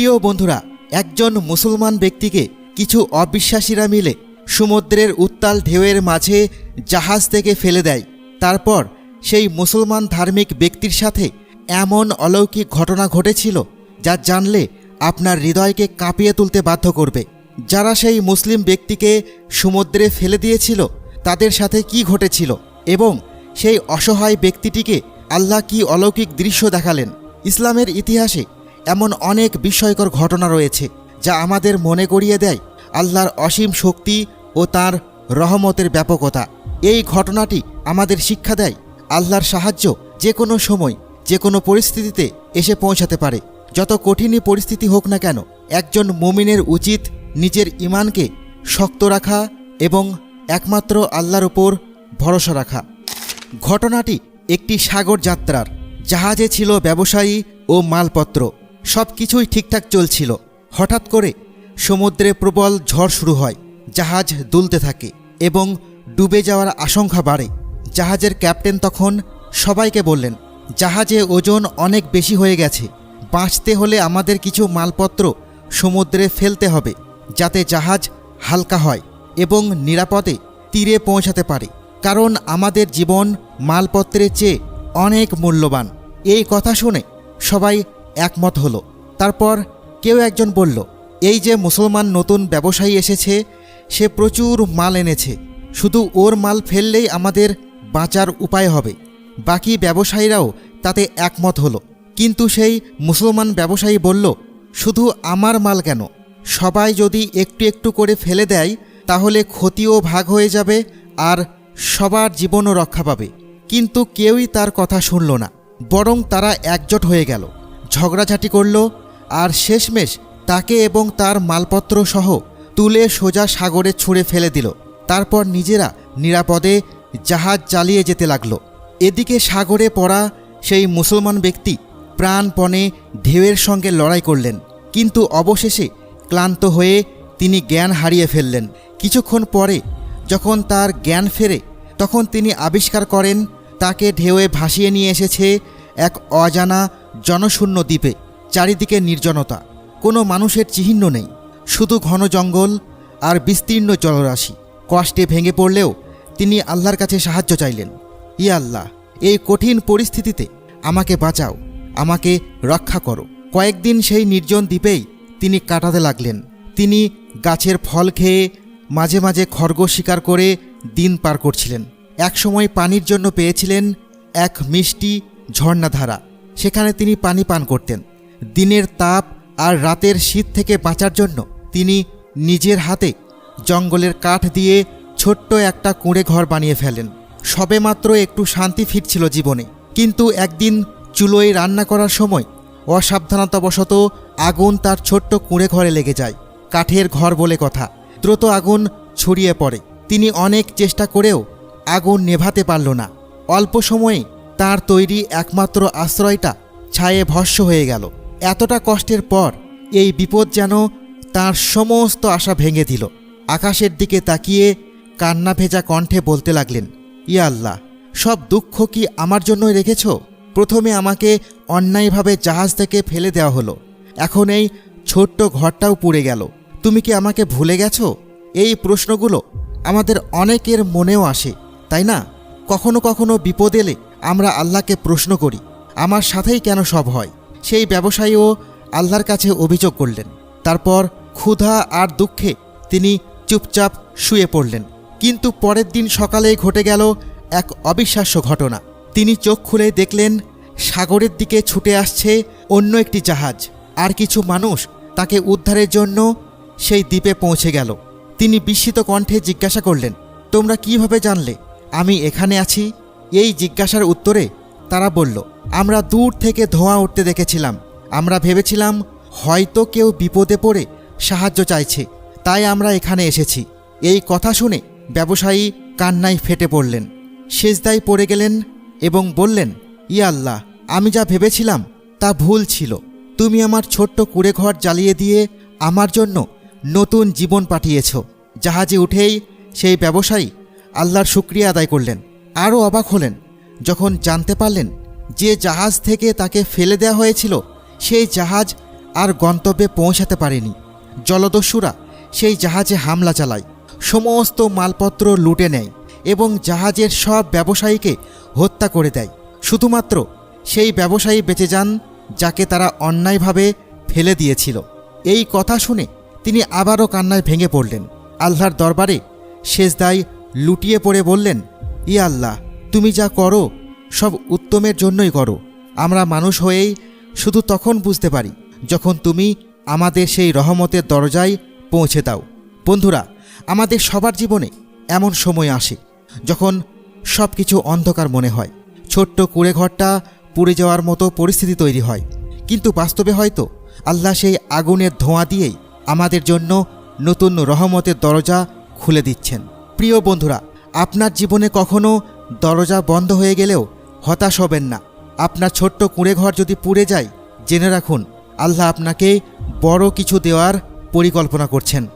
প্রিয় বন্ধুরা, একজন মুসলমান ব্যক্তিকে কিছু অবিশ্বাসীরা মিলে সমুদ্রের উত্তাল ঢেউয়ের মাঝে জাহাজ থেকে ফেলে দেয়। তারপর সেই মুসলমান ধার্মিক ব্যক্তির সাথে এমন অলৌকিক ঘটনা ঘটেছিল যা জানলে আপনার হৃদয়কে কাঁপিয়ে তুলতে বাধ্য করবে। যারা সেই মুসলিম ব্যক্তিকে সমুদ্রে ফেলে দিয়েছিল তাদের সাথে কি ঘটেছিল এবং সেই অসহায় ব্যক্তিটিকে আল্লাহ কি অলৌকিক দৃশ্য দেখালেন। ইসলামের ইতিহাসে এমন অনেক বিস্ময়কর ঘটনা রয়েছে যা আমাদের মনে করিয়ে দেয় আল্লাহর অসীম শক্তি ও তার রহমতের ব্যাপকতা। এই ঘটনাটি আমাদের শিক্ষা দেয় আল্লাহর সাহায্য যে কোনো সময় যে কোনো পরিস্থিতিতে এসে পৌঁছাতে পারে। যত কঠিনই পরিস্থিতি হোক না কেন, একজন মুমিনের উচিত নিজের ঈমানকে শক্ত রাখা এবং একমাত্র আল্লাহর উপর ভরসা রাখা। ঘটনাটি একটি সাগর যাত্রার। জাহাজে ছিল ব্যবসায়ী ও মালপত্র, সব কিছুই ঠিকঠাক চলছিল। হঠাৎ করে সমুদ্রে প্রবল ঝড় শুরু হয়, জাহাজ দুলতে থাকে এবং ডুবে যাওয়ার আশঙ্কা বাড়ে। জাহাজের ক্যাপ্টেন তখন সবাইকে বললেন, জাহাজে ওজন অনেক বেশি হয়ে গেছে, বাঁচতে হলে আমাদের কিছু মালপত্র সমুদ্রে ফেলতে হবে যাতে জাহাজ হালকা হয় এবং নিরাপদে তীরে পৌঁছাতে পারে, কারণ আমাদের জীবন মালপত্রের চেয়ে অনেক মূল্যবান। এই কথা শুনে সবাই একমত হলো। তারপর কেউ একজন বলল, এই যে মুসলমান নতুন ব্যবসায়ী এসেছে, সে প্রচুর মাল এনেছে, শুধু ওর মাল ফেললেই আমাদের বাঁচার উপায় হবে। বাকি ব্যবসায়ীরাও তাতে একমত হলো। কিন্তু সেই মুসলমান ব্যবসায়ী বলল, শুধু আমার মাল কেন, সবাই যদি একটু একটু করে ফেলে দেয় তাহলে ক্ষতিও ভাগ হয়ে যাবে আর সবার জীবনও রক্ষা পাবে। কিন্তু কেউই তার কথা শুনল না, বরং তারা একজোট হয়ে গেল, ঝগড়াঝাটি করল আর শেষমেশ তাকে এবং তার মালপত্র সহ তুলে সোজা সাগরে ছুঁড়ে ফেলে দিল। তারপর নিজেরা নিরাপদে জাহাজ চালিয়ে যেতে লাগলো। এদিকে সাগরে পড়া সেই মুসলমান ব্যক্তি প্রাণপণে ঢেউয়ের সঙ্গে লড়াই করলেন, কিন্তু অবশেষে ক্লান্ত হয়ে তিনি জ্ঞান হারিয়ে ফেললেন। কিছুক্ষণ পরে যখন তার জ্ঞান ফেরে তখন তিনি আবিষ্কার করেন তাকে ঢেউয়ে ভাসিয়ে নিয়ে এসেছে এক অজানা জনশূন্য দ্বীপে। চারিদিকে নির্জনতা, কোনো মানুষের চিহ্ন নেই, শুধু ঘন জঙ্গল আর বিস্তীর্ণ জলরাশি। কষ্টে ভেঙে পড়লেও তিনি আল্লাহর কাছে সাহায্য চাইলেন, ইয়া আল্লাহ, এই কঠিন পরিস্থিতিতে আমাকে বাঁচাও, আমাকে রক্ষা করো। কয়েকদিন সেই নির্জন দ্বীপেই তিনি কাটাতে লাগলেন। তিনি গাছের ফল খেয়ে মাঝে মাঝে খরগোশ শিকার করে দিন পার করছিলেন। একসময় পানির জন্য পেয়েছিলেন এক মিষ্টি ঝর্ণাধারা, সেখানে তিনি পানি পান করতেন। দিনের তাপ আর রাতের শীত থেকে বাঁচার জন্য তিনি নিজের হাতে জঙ্গলের কাঠ দিয়ে ছোট্ট একটা কুঁড়ে ঘর বানিয়ে ফেলেন। সবেমাত্র একটু শান্তি ফিরছিল জীবনে, কিন্তু একদিন চুলোয় রান্না করার সময় অসাবধানতাবশত আগুন তার ছোট্ট কুঁড়ে ঘরে লেগে যায়। কাঠের ঘর বলে কথা, দ্রুত আগুন ছড়িয়ে পড়ে। তিনি অনেক চেষ্টা করেও আগুন নেভাতে পারল না। অল্প সময়ে তার তৈরি একমাত্র আশ্রয়টা ছায়ে ভস্ম হয়ে গেল। এতটা কষ্টের পর এই বিপদ যেন তার সমস্ত আশা ভেঙে দিল। আকাশের দিকে তাকিয়ে কান্না ভেজা কণ্ঠে বলতে লাগলেন, ইয়া আল্লাহ, সব দুঃখ কি আমার জন্যই রেখেছ? প্রথমে আমাকে অন্যায়ভাবে জাহাজ থেকে ফেলে দেওয়া হলো, এখন এই ছোট্ট ঘরটাও পুড়ে গেল। তুমি কি আমাকে ভুলে গেছো? এই প্রশ্নগুলো আমাদের অনেকের মনেও আসে, তাই না? কখনো কখনো বিপদ এলে আমরা আল্লাহকে প্রশ্ন করি, আমার সাথেই কেন সব হয়? সেই ব্যবসায়ীও আল্লাহর কাছে অভিযোগ করলেন। তারপর ক্ষুধা আর দুঃখে তিনি চুপচাপ শুয়ে পড়লেন। কিন্তু পরের দিন সকালেই ঘটে গেল এক অবিশ্বাস্য ঘটনা। তিনি চোখ খুলে দেখলেন সাগরের দিকে ছুটে আসছে অন্য একটি জাহাজ, আর কিছু মানুষ তাকে উদ্ধারের জন্য সেই দ্বীপে পৌঁছে গেল। তিনি বিস্মিত কণ্ঠে জিজ্ঞাসা করলেন, তোমরা কিভাবে জানলে আমি এখানে আছি? এই জিজ্ঞাসার উত্তরে তারা বলল, আমরা দূর থেকে ধোঁয়া উঠতে দেখেছিলাম, আমরা ভেবেছিলাম হয়তো কেউ বিপদে পড়ে সাহায্য চাইছে, তাই আমরা এখানে এসেছি। এই কথা শুনে ব্যবসায়ী কান্নায় ফেটে পড়লেন, সেজদায় পড়ে গেলেন এবং বললেন, ইয়া আল্লাহ, আমি যা ভেবেছিলাম তা ভুল ছিল। তুমি আমার ছোট্ট কুঁড়ে ঘর জ্বালিয়ে দিয়ে আমার জন্য নতুন জীবন পাঠিয়েছ। জাহাজে উঠেই সেই ব্যবসায়ী আল্লাহর শুকরিয়া আদায় করলেন। আরও অবাক হলেন যখন জানতে পারলেন যে জাহাজ থেকে তাকে ফেলে দেওয়া হয়েছিল সেই জাহাজ আর গন্তব্যে পৌঁছাতে পারেনি। জলদস্যুরা সেই জাহাজে হামলা চালায়, সমস্ত মালপত্র লুটে নেয় এবং জাহাজের সব ব্যবসায়ীকে হত্যা করে দেয়। শুধুমাত্র সেই ব্যবসায়ী বেঁচে যান যাকে তারা অন্যায়ভাবে ফেলে দিয়েছিল। এই কথা শুনে তিনি আবারও কান্নায় ভেঙে পড়লেন। আল্লাহর দরবারে সেজদায় লুটিয়ে পড়ে বললেন, ইয়া আল্লাহ, তুমি যা করো সব উত্তমের জন্যই করো। আমরা মানুষ হয়েই শুধু তখন বুঝতে পারি যখন তুমি আমাদের সেই রহমতের দরজায় পৌঁছে দাও। বন্ধুরা, আমাদের সবার জীবনে এমন সময় আসে যখন সব কিছু অন্ধকার মনে হয়, ছোট্ট কুঁড়েঘরটা পুড়ে যাওয়ার মতো পরিস্থিতি তৈরি হয়। কিন্তু বাস্তবে হয়তো আল্লাহ সেই আগুনের ধোঁয়া দিয়েই আমাদের জন্য নতুন রহমতের দরজা খুলে দিচ্ছেন। প্রিয় বন্ধুরা, আপনার জীবনে কখনো দরজা বন্ধ হয়ে গেলেও হতাশ হবেন না। আপনার ছোট্ট কুঁড়েঘর যদি পুড়ে যায়, জেনে রাখুন আল্লাহ আপনাকে বড় কিছু দেওয়ার পরিকল্পনা করছেন।